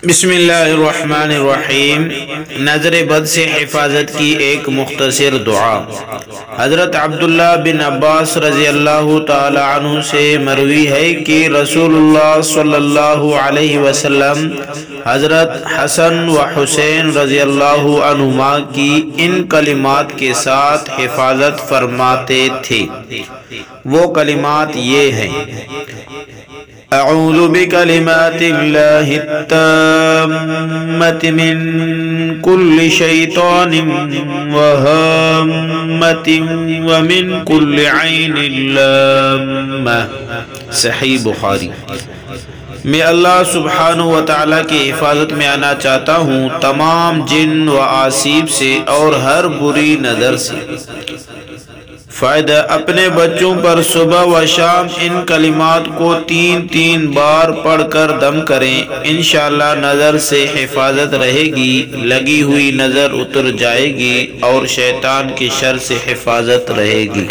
بسم اللہ الرحمن الرحیم۔ نظر بد سے حفاظت کی ایک مختصر دعا۔ حضرت عبداللہ بن عباس رضی اللہ تعالی عنہ سے مروی ہے کہ رسول اللہ صلی اللہ علیہ وسلم حضرت حسن و حسین رضی اللہ عنہما کی ان کلمات کے ساتھ حفاظت فرماتے تھے۔ وہ کلمات یہ ہیں: اعوذ بکلمات اللہ التامۃ من کل شیطان وہامۃ ومن کل عین لامہ۔ صحیح بخاری۔ میں اللہ سبحانہ و تعالیٰ کی حفاظت میں آنا چاہتا ہوں، تمام جن و آسیب سے اور ہر بری نظر سے۔ فائدہ: اپنے بچوں پر صبح و شام ان کلمات کو 3 بار پڑھ کر دم کریں، انشاءاللہ نظر سے حفاظت رہے گی، لگی ہوئی نظر اتر جائے گی اور شیطان کی شر سے حفاظت رہے گی۔